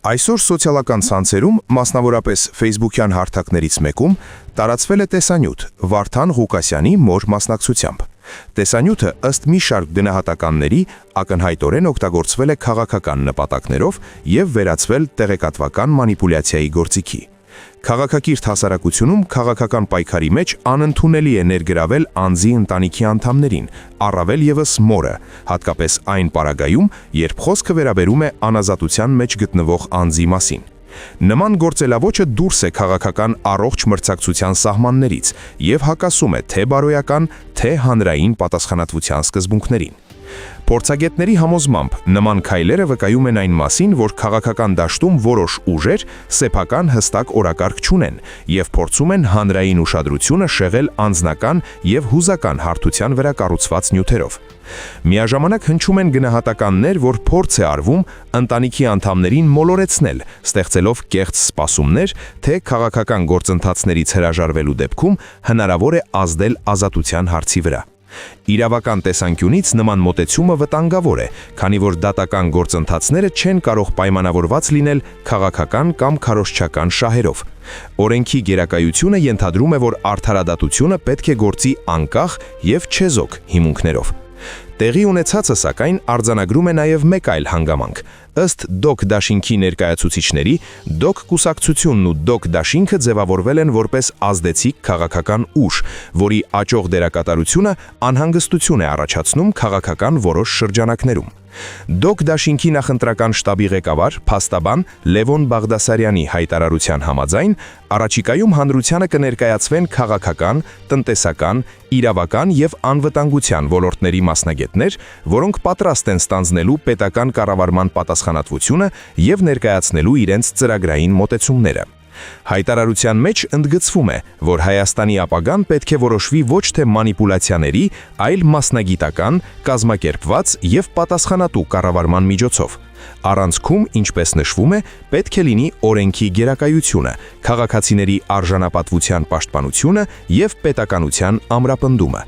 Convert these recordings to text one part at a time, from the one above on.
Այսօր սոցիալական ցանցերում, մասնավորապես Facebook-յան հարթակներից մեկում, տարածվել է տեսանյութ Վարդան Ղուկասյանի մոր մասնակցությամբ։ Տեսանյութը ըստ մի շարք գնահատականների ակնհայտորեն օգտագործվել է քաղաքական նպատակներով և վերածվել տեղեկատվական մանիպուլյացիայի գործիքի։ Քաղաքակիրթ հասարակությունում քաղաքական պայքարի մեջ անընդունելի է ներգրավել անձի ընտանիքի անդամներին, առավել ևս մորը, հատկապես այն պարագայում, երբ խոսքը վերաբերում է անազատության մեջ գտնվող անձի մասին։ Նման գործելավոճը դուրս է քաղաքական առողջ մրցակցության սահմաններից և հակասում է թե բարոյական, թե հանրային պատասխանատվության սկզբունքներին։ Փորձագետների համոզմամբ նման քայլերը վկայում են այն մասին, որ քաղաքական դաշտում որոշ ուժեր սեփական հստակ օրակարգ չունեն և փորձում են հանրային ուշադրությունը շեղել անձնական և հուզական հարթության վրա կառուցված նյութերով։ Միաժամանակ հնչում են գնահատականներ, որ փորձ է արվում ընտանիքի անդամներին մոլորեցնել, ստեղծելով կեղծ սպասումներ, թե քաղաքական գործընթացներից հրաժարվելու դեպքում հնարավոր է ազդել ազատության հարցի վրա։ Իրավական տեսանկյունից նման մոտեցումը վտանգավոր է, քանի որ դատական գործընթացները չեն կարող պայմանավորված լինել քաղաքական կամ քարոզչական շահերով։ Օրենքի գերակայությունը ենթադրում է, որ արդարադատությունը պետք է գործի անկախ և չեզոք հիմունքներով։ Տեղի ունեցածը, սակայն, արձանագրում է նաև մեկ այլ հանգամանք։ Ըստ ԴՕԿ դաշինքի ներկայացուցիչների, ԴՕԿ կուսակցությունն ու ԴՕԿ դաշինքը ձևավորվել են որպես ազդեցիկ քաղաքական ուժ, որի աճող դերակատարությունը անհանգստություն է առաջացնում քաղաքական որոշ շրջանակներում։ ԴՕԿ դաշինքի նախընտրական շտաբի ղեկավար, փաստաբան Լևոն Բաղդասարյանի հայտարարության համաձայն, առաջիկայում հանրությանը կներկայացվեն քաղաքական, տնտեսական, իրավական և անվտանգության ոլորտների մասնագետներ, որոնք պատրաստ են ստանձնելու պետական կառավարման պատասխանատվությունը և ներկայացնելու իրենց ծրագրային մոտեցումները։ Հայտարարության մեջ ընդգծվում է, որ Հայաստանի ապագան պետք է որոշվի ոչ թե մանիպուլյացիաների, այլ մասնագիտական, կազմակերպված և պատասխանատու կառավարման միջոցով։ Առանցքում, ինչպես նշվում է, պետք է լինի օրենքի գերակայությունը, քաղաքացիների արժանապատվության պաշտպանությունը և պետականության ամրապնդումը։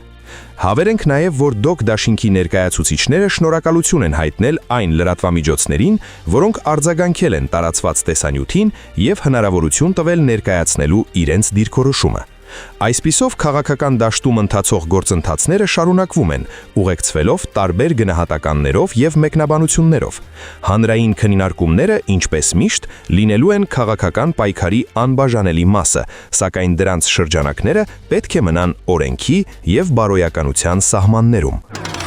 Հավելենք նաև, որ ԴՕԿ դաշինքի ներկայացուցիչները շնորհակալություն են հայտնել այն լրատվամիջոցներին, որոնք արձագանքել են տարածված տեսանյութին և հնարավորություն տվել ներկայացնելու իրենց դիրքորոշումը։ Այսպիսով, քաղաքական դաշտում ընթացող գործընթացները շարունակվում են, ուղեկցվելով տարբեր գնահատականներով և մեկնաբանություններով։ Հանրային քննարկումները, ինչպես միշտ, լինելու են քաղաքական պայքարի անբաժանելի մասը, սակայն դրանց շրջանակները պետք է մնան օրենքի և բարոյականության սահմաններում։